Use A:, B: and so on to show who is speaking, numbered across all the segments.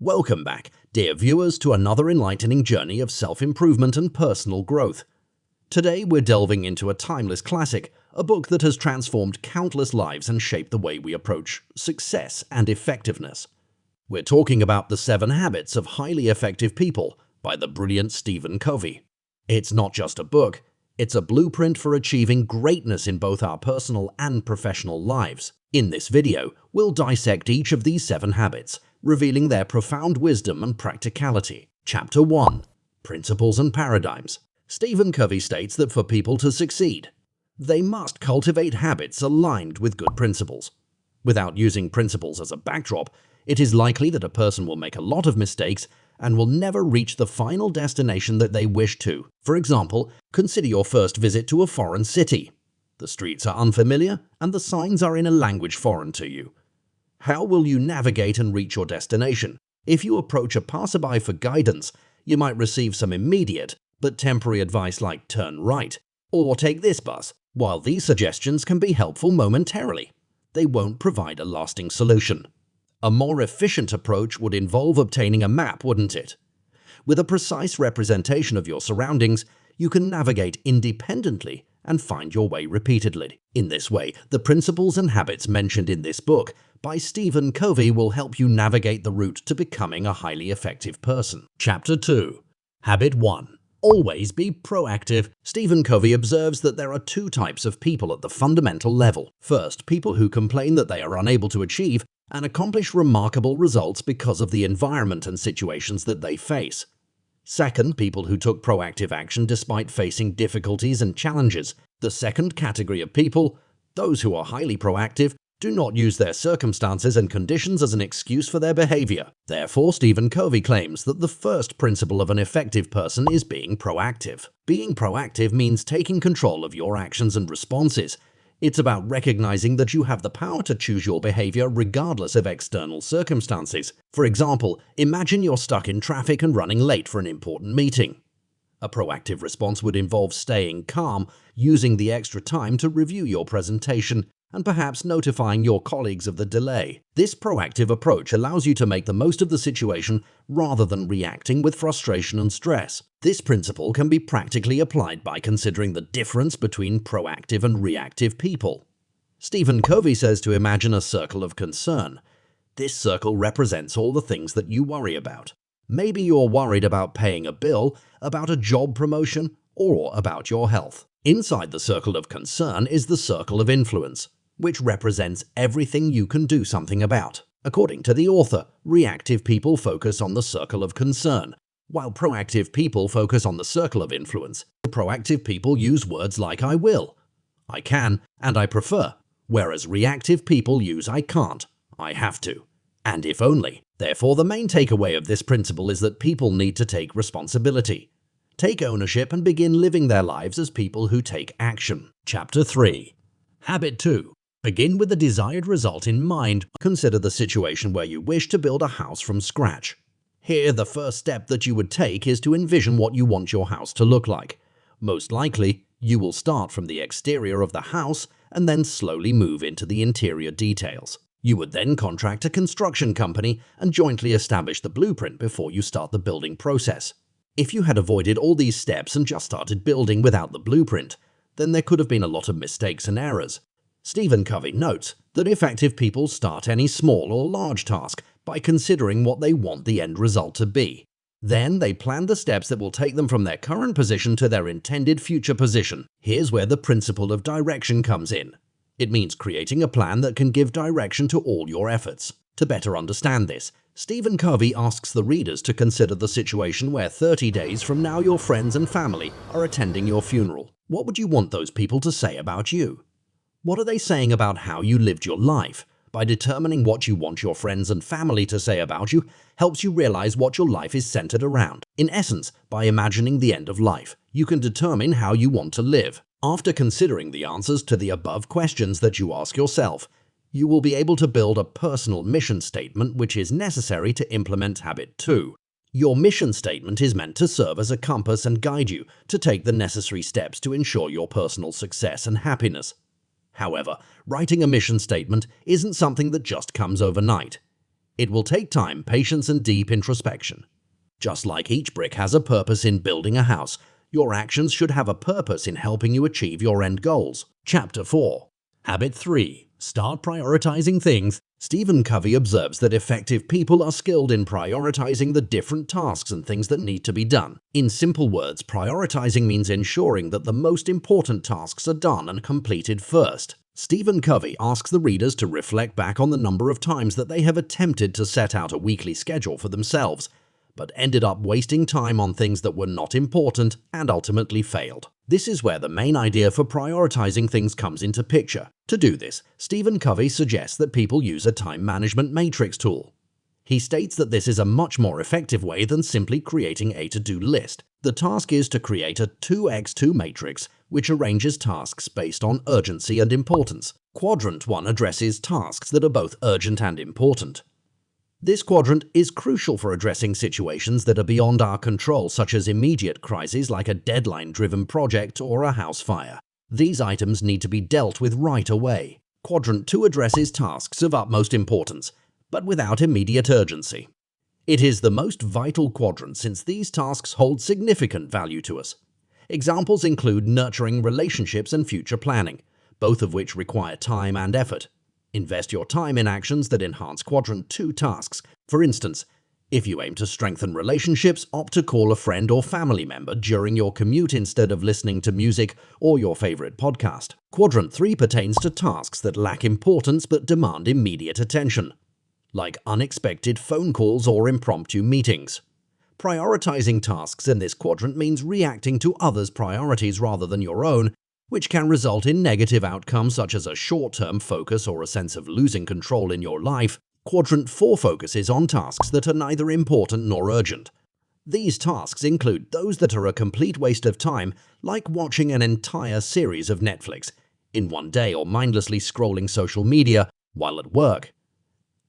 A: Welcome back, dear viewers, to another enlightening journey of self-improvement and personal growth. Today we're delving into a timeless classic, a book that has transformed countless lives and shaped the way we approach success and effectiveness. We're talking about The 7 Habits of Highly Effective People by the brilliant Stephen Covey. It's not just a book, it's a blueprint for achieving greatness in both our personal and professional lives. In this video, we'll dissect each of these 7 habits, revealing their profound wisdom and practicality. Chapter 1. Principles and Paradigms. Stephen Covey states that for people to succeed, they must cultivate habits aligned with good principles. Without using principles as a backdrop, it is likely that a person will make a lot of mistakes and will never reach the final destination that they wish to. For example, consider your first visit to a foreign city. The streets are unfamiliar and the signs are in a language foreign to you. How will you navigate and reach your destination? If you approach a passerby for guidance, you might receive some immediate but temporary advice like turn right or take this bus. While these suggestions can be helpful momentarily, they won't provide a lasting solution. A more efficient approach would involve obtaining a map, wouldn't it? With a precise representation of your surroundings, you can navigate independently and find your way repeatedly. In this way, the principles and habits mentioned in this book by Stephen Covey will help you navigate the route to becoming a highly effective person. Chapter 2. Habit 1. Always be proactive. Stephen Covey observes that there are 2 types of people at the fundamental level. First, people who complain that they are unable to achieve and accomplish remarkable results because of the environment and situations that they face. Second, people who took proactive action despite facing difficulties and challenges. The second category of people, those who are highly proactive, do not use their circumstances and conditions as an excuse for their behavior. Therefore, Stephen Covey claims that the first principle of an effective person is being proactive. Being proactive means taking control of your actions and responses. It's about recognizing that you have the power to choose your behavior regardless of external circumstances. For example, imagine you're stuck in traffic and running late for an important meeting. A proactive response would involve staying calm, using the extra time to review your presentation, and perhaps notifying your colleagues of the delay. This proactive approach allows you to make the most of the situation rather than reacting with frustration and stress. This principle can be practically applied by considering the difference between proactive and reactive people. Stephen Covey says to imagine a circle of concern. This circle represents all the things that you worry about. Maybe you're worried about paying a bill, about a job promotion, or about your health. Inside the circle of concern is the circle of influence, which represents everything you can do something about. According to the author, reactive people focus on the circle of concern, while proactive people focus on the circle of influence. Proactive people use words like I will, I can, and I prefer, whereas reactive people use I can't, I have to, and if only. Therefore, the main takeaway of this principle is that people need to take responsibility, take ownership, and begin living their lives as people who take action. Chapter 3. Habit 2. Begin with the desired result in mind. Consider the situation where you wish to build a house from scratch. Here, the first step that you would take is to envision what you want your house to look like. Most likely, you will start from the exterior of the house and then slowly move into the interior details. You would then contract a construction company and jointly establish the blueprint before you start the building process. If you had avoided all these steps and just started building without the blueprint, then there could have been a lot of mistakes and errors. Stephen Covey notes that effective people start any small or large task by considering what they want the end result to be. Then they plan the steps that will take them from their current position to their intended future position. Here's where the principle of direction comes in. It means creating a plan that can give direction to all your efforts. To better understand this, Stephen Covey asks the readers to consider the situation where 30 days from now your friends and family are attending your funeral. What would you want those people to say about you? What are they saying about how you lived your life? By determining what you want your friends and family to say about you helps you realize what your life is centered around. In essence, by imagining the end of life, you can determine how you want to live. After considering the answers to the above questions that you ask yourself, you will be able to build a personal mission statement which is necessary to implement Habit 2. Your mission statement is meant to serve as a compass and guide you to take the necessary steps to ensure your personal success and happiness. However, writing a mission statement isn't something that just comes overnight. It will take time, patience, and deep introspection. Just like each brick has a purpose in building a house, your actions should have a purpose in helping you achieve your end goals. Chapter 4. Habit 3. Start prioritizing things. Stephen Covey observes that effective people are skilled in prioritizing the different tasks and things that need to be done. In simple words, prioritizing means ensuring that the most important tasks are done and completed first. Stephen Covey asks the readers to reflect back on the number of times that they have attempted to set out a weekly schedule for themselves, but ended up wasting time on things that were not important and ultimately failed. This is where the main idea for prioritizing things comes into picture. To do this, Stephen Covey suggests that people use a time management matrix tool. He states that this is a much more effective way than simply creating a to-do list. The task is to create a 2x2 matrix which arranges tasks based on urgency and importance. Quadrant 1 addresses tasks that are both urgent and important. This quadrant is crucial for addressing situations that are beyond our control, such as immediate crises like a deadline-driven project or a house fire. These items need to be dealt with right away. Quadrant 2 addresses tasks of utmost importance, but without immediate urgency. It is the most vital quadrant since these tasks hold significant value to us. Examples include nurturing relationships and future planning, both of which require time and effort. Invest your time in actions that enhance Quadrant 2 tasks. For instance, if you aim to strengthen relationships, opt to call a friend or family member during your commute instead of listening to music or your favorite podcast. Quadrant 3 pertains to tasks that lack importance but demand immediate attention, like unexpected phone calls or impromptu meetings. Prioritizing tasks in this quadrant means reacting to others' priorities rather than your own, which can result in negative outcomes such as a short-term focus or a sense of losing control in your life. Quadrant 4 focuses on tasks that are neither important nor urgent. These tasks include those that are a complete waste of time, like watching an entire series of Netflix in one day or mindlessly scrolling social media while at work.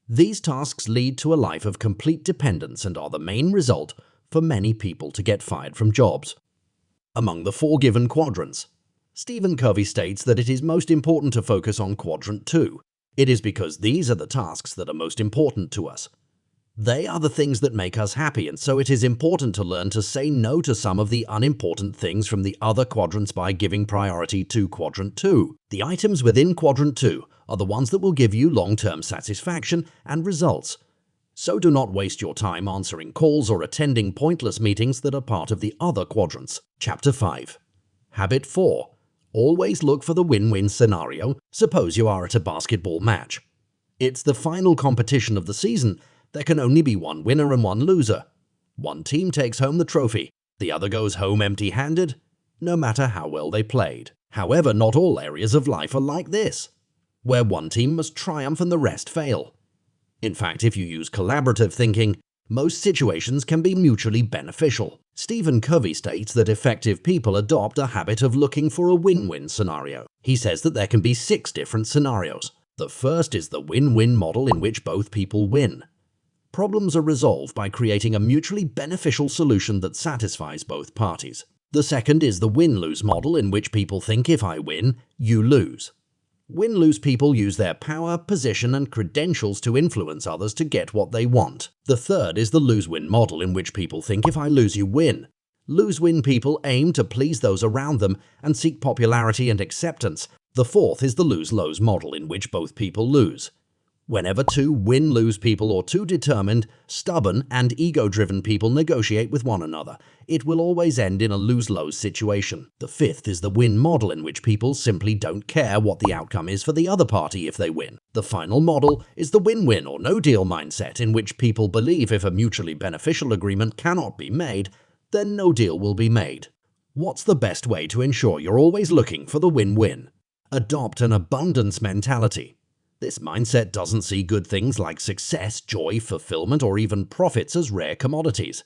A: These tasks lead to a life of complete dependence and are the main result for many people to get fired from jobs. Among the 4 given quadrants, Stephen Covey states that it is most important to focus on Quadrant 2. It is because these are the tasks that are most important to us. They are the things that make us happy, and so it is important to learn to say no to some of the unimportant things from the other quadrants by giving priority to Quadrant 2. The items within Quadrant 2 are the ones that will give you long-term satisfaction and results. So do not waste your time answering calls or attending pointless meetings that are part of the other quadrants. Chapter 5. Habit 4. Always look for the win-win scenario. Suppose you are at a basketball match. It's the final competition of the season. There can only be one winner and one loser. One team takes home the trophy, the other goes home empty-handed, no matter how well they played. However, not all areas of life are like this, where one team must triumph and the rest fail. In fact, if you use collaborative thinking, most situations can be mutually beneficial. Stephen Covey states that effective people adopt a habit of looking for a win-win scenario. He says that there can be 6 different scenarios. The first is the win-win model in which both people win. Problems are resolved by creating a mutually beneficial solution that satisfies both parties. The second is the win-lose model in which people think if I win, you lose. Win-lose people use their power, position, and credentials to influence others to get what they want. The third is the lose-win model in which people think if I lose, you win. Lose-win people aim to please those around them and seek popularity and acceptance. The fourth is the lose-lose model in which both people lose. Whenever 2 win-lose people or 2 determined, stubborn, and ego-driven people negotiate with one another, it will always end in a lose-lose situation. The fifth is the win model in which people simply don't care what the outcome is for the other party if they win. The final model is the win-win or no-deal mindset in which people believe if a mutually beneficial agreement cannot be made, then no deal will be made. What's the best way to ensure you're always looking for the win-win? Adopt an abundance mentality. This mindset doesn't see good things like success, joy, fulfillment, or even profits as rare commodities.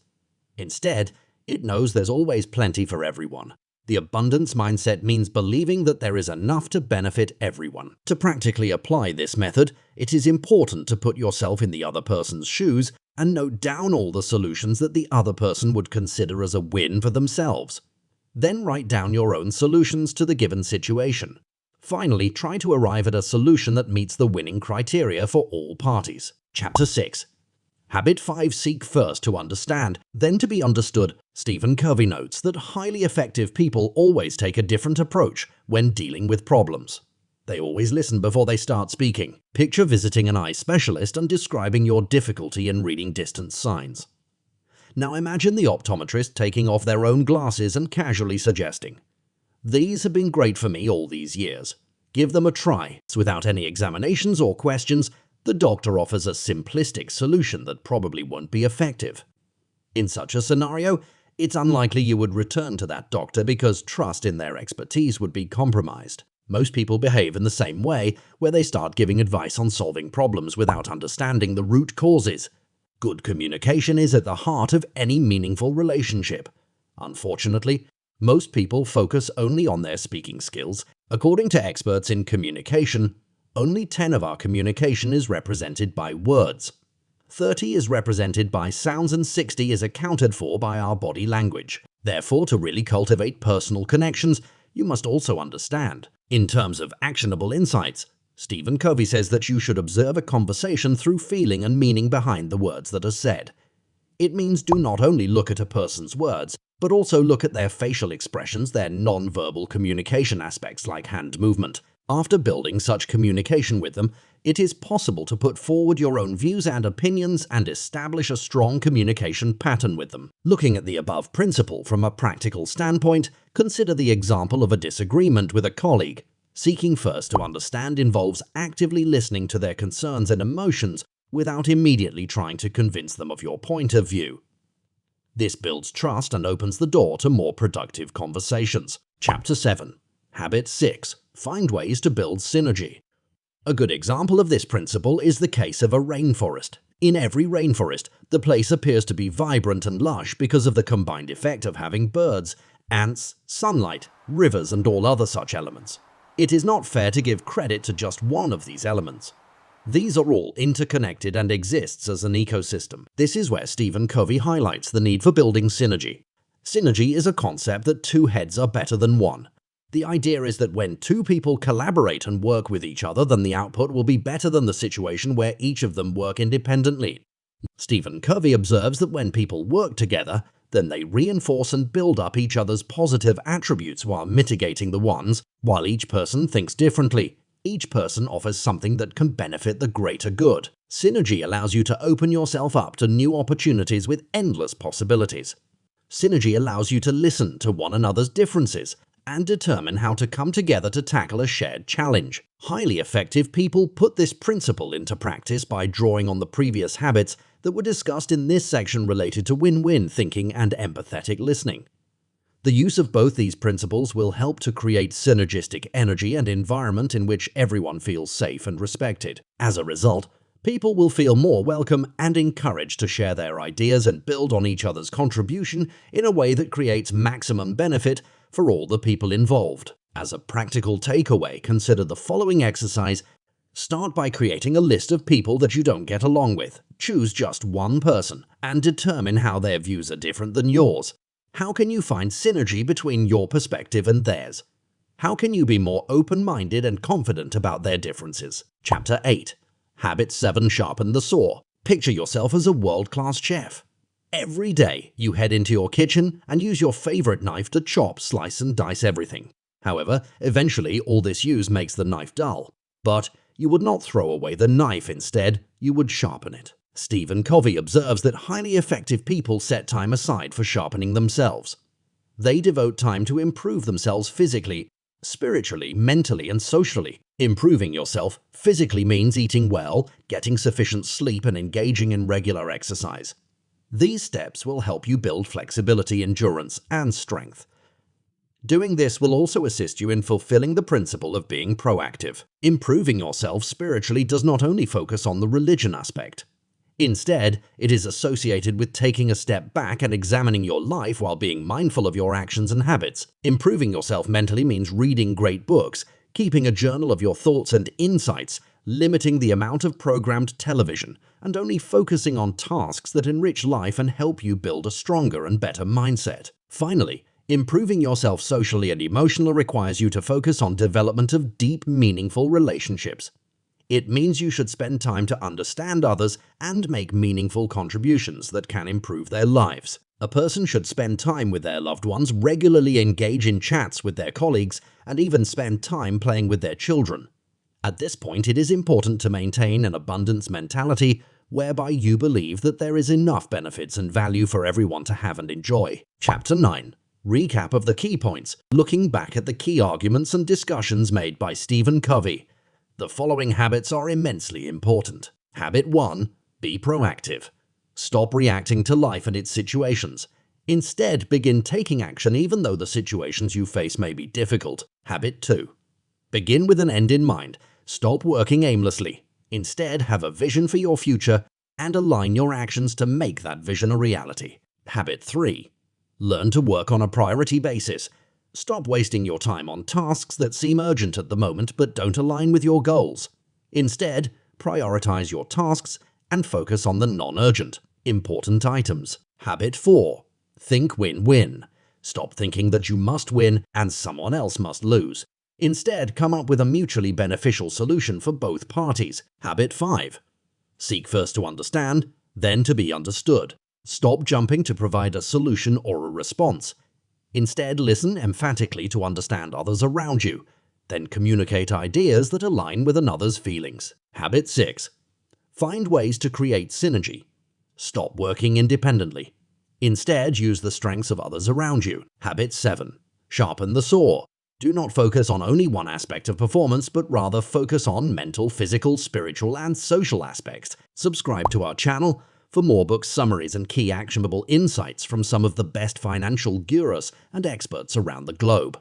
A: Instead, it knows there's always plenty for everyone. The abundance mindset means believing that there is enough to benefit everyone. To practically apply this method, it is important to put yourself in the other person's shoes and note down all the solutions that the other person would consider as a win for themselves. Then write down your own solutions to the given situation. Finally, try to arrive at a solution that meets the winning criteria for all parties. Chapter 6. Habit 5. Seek first to understand, then to be understood. Stephen Covey notes that highly effective people always take a different approach when dealing with problems. They always listen before they start speaking. Picture visiting an eye specialist and describing your difficulty in reading distance signs. Now imagine the optometrist taking off their own glasses and casually suggesting, "These have been great for me all these years. Give them a try." Without any examinations or questions, the doctor offers a simplistic solution that probably won't be effective. In such a scenario, it's unlikely you would return to that doctor because trust in their expertise would be compromised. Most people behave in the same way, where they start giving advice on solving problems without understanding the root causes. Good communication is at the heart of any meaningful relationship. Unfortunately, most people focus only on their speaking skills. According to experts in communication, only 10 of our communication is represented by words. 30 is represented by sounds and 60 is accounted for by our body language. Therefore, to really cultivate personal connections, you must also understand. In terms of actionable insights, Stephen Covey says that you should observe a conversation through feeling and meaning behind the words that are said. It means do not only look at a person's words, but also look at their facial expressions, their non-verbal communication aspects like hand movement. After building such communication with them, it is possible to put forward your own views and opinions and establish a strong communication pattern with them. Looking at the above principle from a practical standpoint, consider the example of a disagreement with a colleague. Seeking first to understand involves actively listening to their concerns and emotions without immediately trying to convince them of your point of view. This builds trust and opens the door to more productive conversations. Chapter 7. Habit 6. Find ways to build synergy. A good example of this principle is the case of a rainforest. In every rainforest, the place appears to be vibrant and lush because of the combined effect of having birds, ants, sunlight, rivers, and all other such elements. It is not fair to give credit to just one of these elements. These are all interconnected and exists as an ecosystem. This is where Stephen Covey highlights the need for building synergy. Synergy is a concept that two heads are better than one. The idea is that when two people collaborate and work with each other, then the output will be better than the situation where each of them work independently. Stephen Covey observes that when people work together, then they reinforce and build up each other's positive attributes while mitigating the ones. While each person thinks differently, each person offers something that can benefit the greater good. Synergy allows you to open yourself up to new opportunities with endless possibilities. Synergy allows you to listen to one another's differences and determine how to come together to tackle a shared challenge. Highly effective people put this principle into practice by drawing on the previous habits that were discussed in this section related to win-win thinking and empathetic listening. The use of both these principles will help to create synergistic energy and environment in which everyone feels safe and respected. As a result, people will feel more welcome and encouraged to share their ideas and build on each other's contribution in a way that creates maximum benefit for all the people involved. As a practical takeaway, consider the following exercise. Start by creating a list of people that you don't get along with. Choose just one person and determine how their views are different than yours. How can you find synergy between your perspective and theirs? How can you be more open-minded and confident about their differences? Chapter 8. Habit 7. Sharpen the Saw. Picture yourself as a world-class chef. Every day, you head into your kitchen and use your favorite knife to chop, slice, and dice everything. However, eventually all this use makes the knife dull. But you would not throw away the knife. Instead, you would sharpen it. Stephen Covey observes that highly effective people set time aside for sharpening themselves. They devote time to improve themselves physically, spiritually, mentally, and socially. Improving yourself physically means eating well, getting sufficient sleep, and engaging in regular exercise. These steps will help you build flexibility, endurance, and strength. Doing this will also assist you in fulfilling the principle of being proactive. Improving yourself spiritually does not only focus on the religion aspect. Instead, it is associated with taking a step back and examining your life while being mindful of your actions and habits. Improving yourself mentally means reading great books, keeping a journal of your thoughts and insights, limiting the amount of programmed television, and only focusing on tasks that enrich life and help you build a stronger and better mindset. Finally, improving yourself socially and emotionally requires you to focus on development of deep, meaningful relationships. It means you should spend time to understand others and make meaningful contributions that can improve their lives. A person should spend time with their loved ones, regularly engage in chats with their colleagues, and even spend time playing with their children. At this point, it is important to maintain an abundance mentality whereby you believe that there is enough benefits and value for everyone to have and enjoy. Chapter 9. Recap of the key points, looking back at the key arguments and discussions made by Stephen Covey. The following habits are immensely important. Habit 1. Be proactive. Stop reacting to life and its situations. Instead, begin taking action even though the situations you face may be difficult. Habit 2. Begin with an end in mind. Stop working aimlessly. Instead, have a vision for your future and align your actions to make that vision a reality. Habit 3. Learn to work on a priority basis. Stop wasting your time on tasks that seem urgent at the moment but don't align with your goals. Instead, prioritize your tasks and focus on the non-urgent, important items. Habit 4. Think win-win. Stop thinking that you must win and someone else must lose. Instead, come up with a mutually beneficial solution for both parties. Habit 5. Seek first to understand, then to be understood. Stop jumping to provide a solution or a response. Instead, listen emphatically to understand others around you, then communicate ideas that align with another's feelings. Habit 6. Find ways to create synergy. Stop working independently. Instead, use the strengths of others around you. Habit 7. Sharpen the saw. Do not focus on only one aspect of performance, but rather focus on mental, physical, spiritual, and social aspects. Subscribe to our channel for more book summaries and key actionable insights from some of the best financial gurus and experts around the globe.